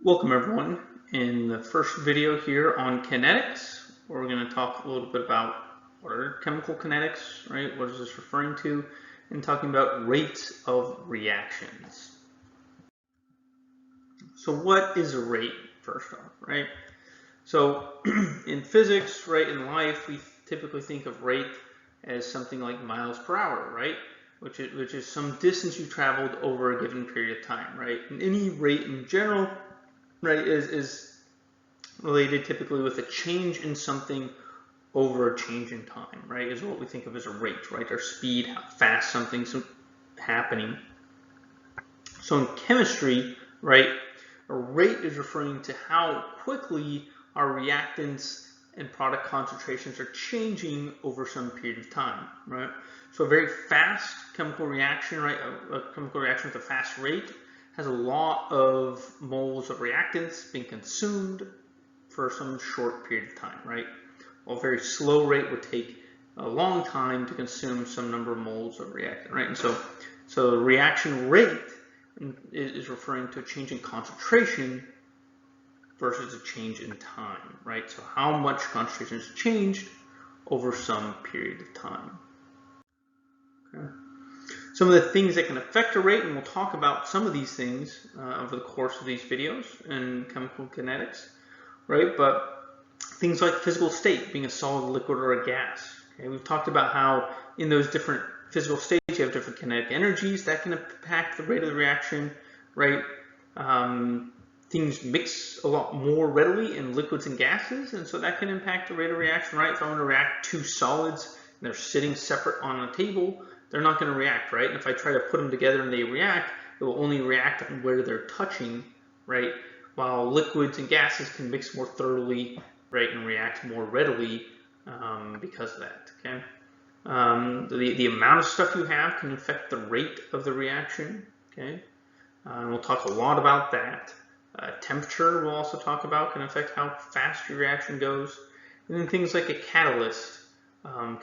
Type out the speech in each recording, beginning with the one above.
Welcome everyone. In the first video here on kinetics, we're going to talk a little bit about what are chemical kinetics, right? What is this referring to? And talking about rates of reactions. So what is a rate, first off, right? So in physics, right, in life, we typically think of rate as something like miles per hour, right? Which is some distance you traveled over a given period of time, right? And any rate in general, right, is related typically with a change in something over a change in time, right, is what we think of as a rate, right, or speed, how fast something's happening. So in chemistry, right, a rate is referring to how quickly our reactants and product concentrations are changing over some period of time, right? So a very fast chemical reaction, right, a chemical reaction with a fast rate has a lot of moles of reactants being consumed for some short period of time, right? While a very slow rate would take a long time to consume some number of moles of reactant, right? And so the reaction rate is referring to a change in concentration versus a change in time, right? So how much concentration has changed over some period of time. Okay. Some of the things that can affect a rate, and we'll talk about some of these things over the course of these videos in chemical kinetics, right? But things like physical state, being a solid, liquid, or a gas. Okay? We've talked about how in those different physical states you have different kinetic energies that can impact the rate of the reaction, right? Things mix a lot more readily in liquids and gases, and so that can impact the rate of reaction, right? If I'm going to react two solids and they're sitting separate on a table, they're not going to react, right? And if I try to put them together and they react, it will only react where they're touching, right? While liquids and gases can mix more thoroughly, right, and react more readily because of that, okay? The amount of stuff you have can affect the rate of the reaction, okay? And we'll talk a lot about that. Temperature we'll also talk about can affect how fast your reaction goes. And then things like a catalyst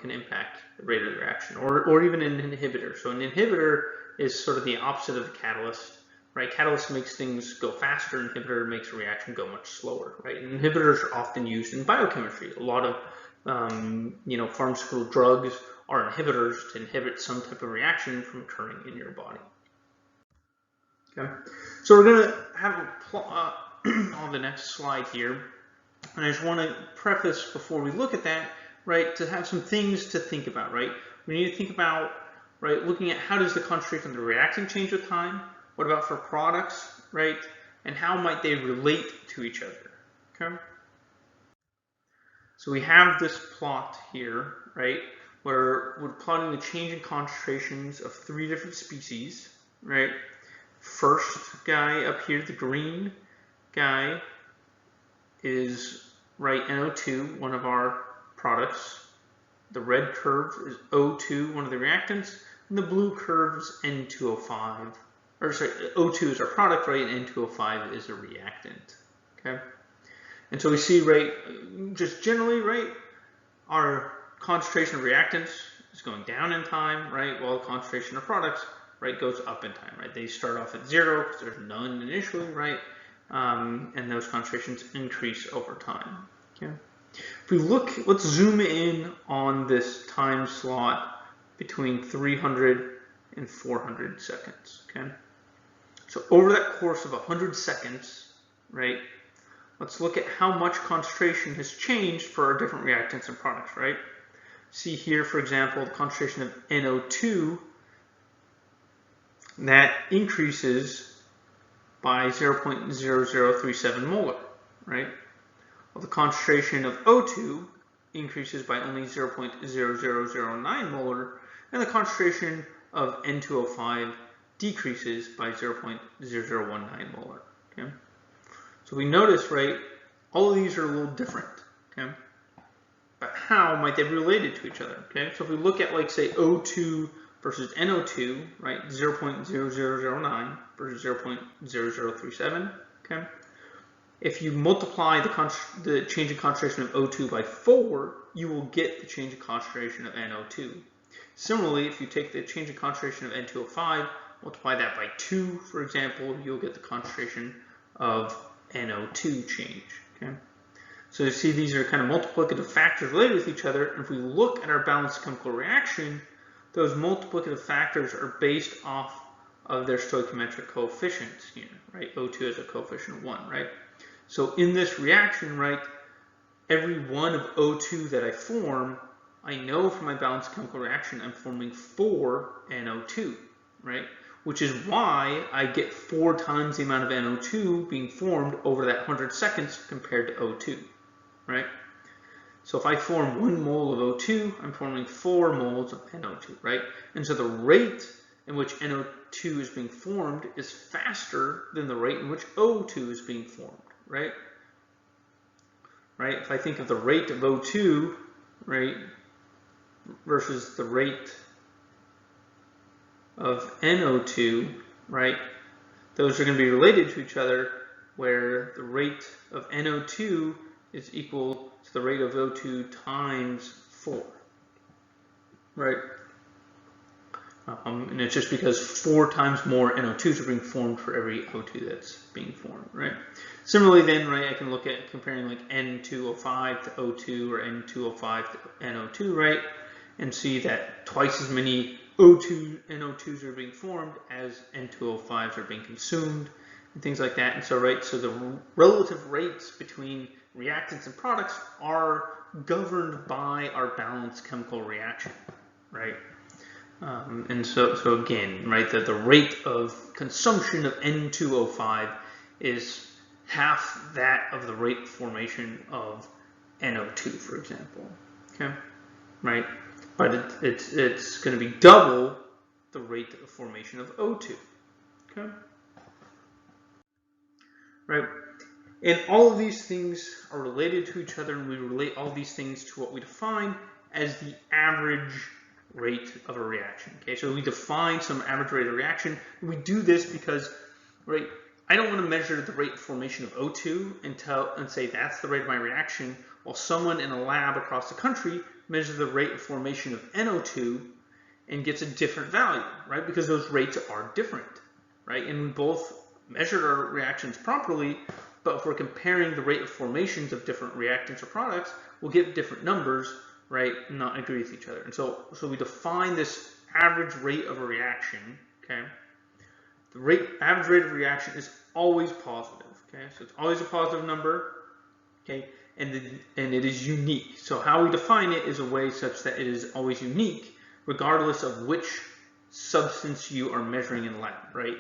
can impact the rate of the reaction, or even an inhibitor. So an inhibitor is sort of the opposite of the catalyst, right? Catalyst makes things go faster, inhibitor makes a reaction go much slower, right? And inhibitors are often used in biochemistry. A lot of pharmaceutical drugs are inhibitors to inhibit some type of reaction from occurring in your body. Okay, so we're going to have a plot on the next slide here, and I just want to preface before we look at that, right, to have some things to think about, right? We need to think about, right, looking at how does the concentration of the reactant change with time? What about for products, right? And how might they relate to each other, okay? So we have this plot here, right, where we're plotting the change in concentrations of three different species, right? First guy up here, the green guy, is, right, NO2, one of our products. The red curve is O2, one of the reactants, and the blue curve is N2O5. Or sorry, O2 is our product, right, and N2O5 is a reactant. Okay, and so we see, right, just generally, right, our concentration of reactants is going down in time, right, while the concentration of products, right, goes up in time, right? They start off at 0 because there's none initially, right? And those concentrations increase over time. Okay. If we look, let's zoom in on this time slot between 300 and 400 seconds. Okay. So over that course of 100 seconds, right? Let's look at how much concentration has changed for our different reactants and products, right? See here, for example, the concentration of NO2. That increases by 0.0037 molar, right? Well, the concentration of O2 increases by only 0.0009 molar, and the concentration of N2O5 decreases by 0.0019 molar, okay? So we notice, right, all of these are a little different, okay? But how might they be related to each other, okay? So if we look at, like, say, O2 versus NO2, right, 0.0009 versus 0.0037, okay? If you multiply the change in concentration of O2 by 4, you will get the change in concentration of NO2. Similarly, if you take the change in concentration of N2O5, multiply that by 2, for example, you'll get the concentration of NO2 change. Okay? So you see these are kind of multiplicative factors related with each other. And if we look at our balanced chemical reaction, those multiplicative factors are based off of their stoichiometric coefficients here, right? O2 is a coefficient of 1, right? So in this reaction, right, every one of O2 that I form, I know from my balanced chemical reaction I'm forming 4 NO2, right? Which is why I get 4 times the amount of NO2 being formed over that 100 seconds compared to O2, right? So if I form 1 mole of O2, I'm forming 4 moles of NO2, right? And so the rate in which NO2 is being formed is faster than the rate in which O2 is being formed, right? Right? If I think of the rate of O2, right, versus the rate of NO2, right, those are going to be related to each other, where the rate of NO2 is equal to the rate of O2 times 4, right? And it's just because 4 times more NO2s are being formed for every O2 that's being formed, right? Similarly then, right, I can look at comparing like N2O5 to O2 or N2O5 to NO2, right? And see that twice as many NO2s are being formed as N2O5s are being consumed and things like that. And so, right, so the relative rates between reactants and products are governed by our balanced chemical reaction, right? And so again, right, the rate of consumption of N2O5 is half that of the rate of formation of NO2, for example. Okay, right, but it's going to be double the rate of formation of O2. Okay, right, and all of these things are related to each other, and we relate all these things to what we define as the average rate of a reaction. Okay, so we define some average rate of reaction. We do this because, right, I don't want to measure the rate of formation of O2 and say that's the rate of my reaction, while someone in a lab across the country measures the rate of formation of NO2 and gets a different value, right? Because those rates are different, right? And we both measured our reactions properly, but if we're comparing the rate of formations of different reactants or products, we'll get different numbers, right, and not agree with each other. And so we define this average rate of a reaction, okay? The average rate of reaction is always positive, okay? So it's always a positive number, okay? And it is unique. So how we define it is a way such that it is always unique, regardless of which substance you are measuring in lab, right?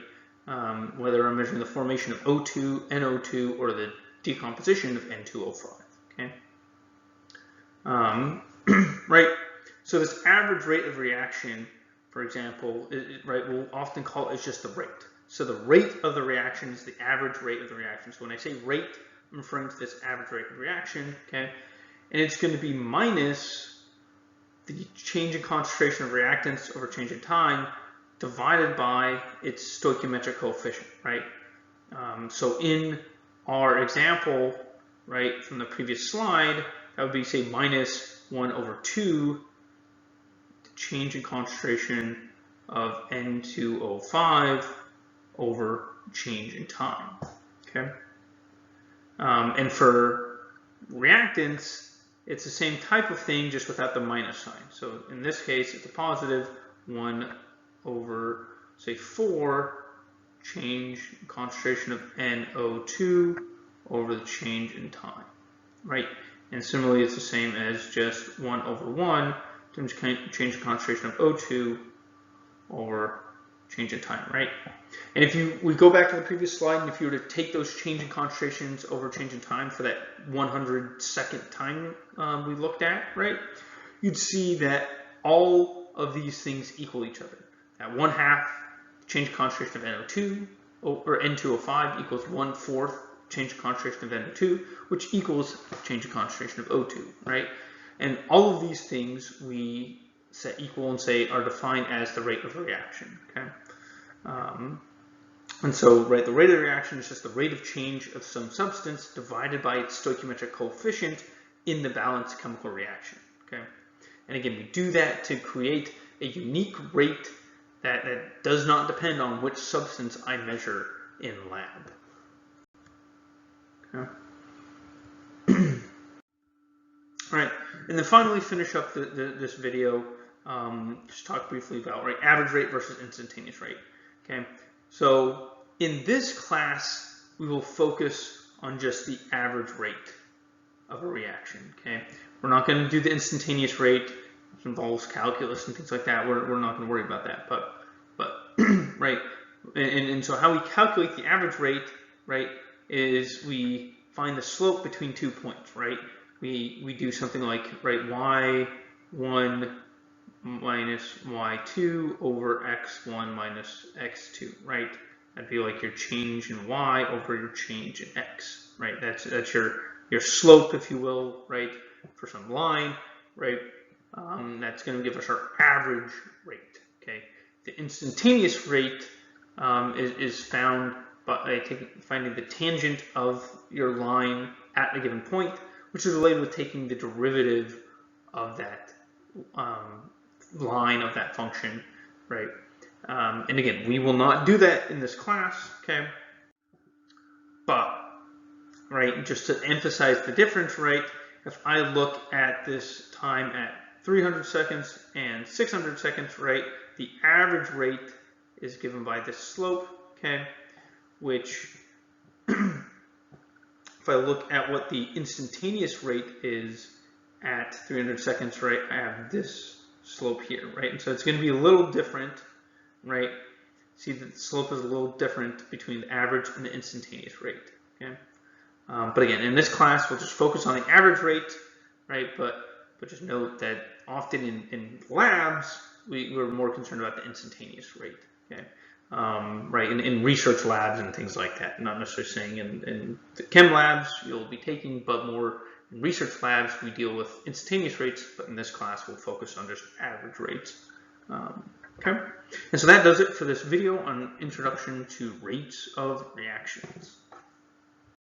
Whether I'm measuring the formation of O2, NO2, or the decomposition of N2O5, okay? Right, so this average rate of reaction, for example, right, we'll often call it as just the rate. So the rate of the reaction is the average rate of the reaction. So when I say rate, I'm referring to this average rate of reaction, okay? And it's going to be minus the change in concentration of reactants over change in time divided by its stoichiometric coefficient, right? So in our example, right, from the previous slide, that would be, say, minus 1 over 2, the change in concentration of N2O5 over change in time, okay? And for reactants, it's the same type of thing, just without the minus sign. So in this case, it's a positive 1 over, say, 4, change in concentration of NO2 over the change in time, right? And similarly, it's the same as just 1 over 1, change in concentration of O2 over change in time, right? And if we go back to the previous slide, and if you were to take those change in concentrations over change in time for that 100-second time we looked at, right, you'd see that all of these things equal each other. At 1/2 change in concentration of NO2 or N2O5 equals 1/4 change in concentration of NO2, which equals change in concentration of O2, right? And all of these things we set equal and say are defined as the rate of reaction, okay? And so, right, the rate of reaction is just the rate of change of some substance divided by its stoichiometric coefficient in the balanced chemical reaction, okay? And again, we do that to create a unique rate that does not depend on which substance I measure in lab. Yeah. All right, and then finally finish up this video. Just talk briefly about average rate versus instantaneous rate. Okay, so in this class we will focus on just the average rate of a reaction. Okay, we're not going to do the instantaneous rate, which involves calculus and things like that. We're not going to worry about that. But right, and so how we calculate the average rate, right, is we find the slope between 2 points, right? We do something like, right, y1 minus y2 over x1 minus x2, right? That'd be like your change in y over your change in x, right? That's your slope, if you will, right, for some line, right? That's going to give us our average rate, okay? The instantaneous rate is found by finding the tangent of your line at a given point, which is related with taking the derivative of that line of that function, right? And again, we will not do that in this class, okay? But, right, just to emphasize the difference, right, if I look at this time at 300 seconds and 600 seconds, right, the average rate is given by this slope, okay, which if I look at what the instantaneous rate is at 300 seconds, right, I have this slope here, right? And so it's going to be a little different, right? See that the slope is a little different between the average and the instantaneous rate, okay? But again, in this class, we'll just focus on the average rate, right? But just note that often in labs, we're more concerned about the instantaneous rate, okay? Right, in research labs and things like that. Not necessarily saying in the chem labs you'll be taking, but more in research labs we deal with instantaneous rates, but in this class we'll focus on just average rates. Okay, and so that does it for this video on introduction to rates of reactions.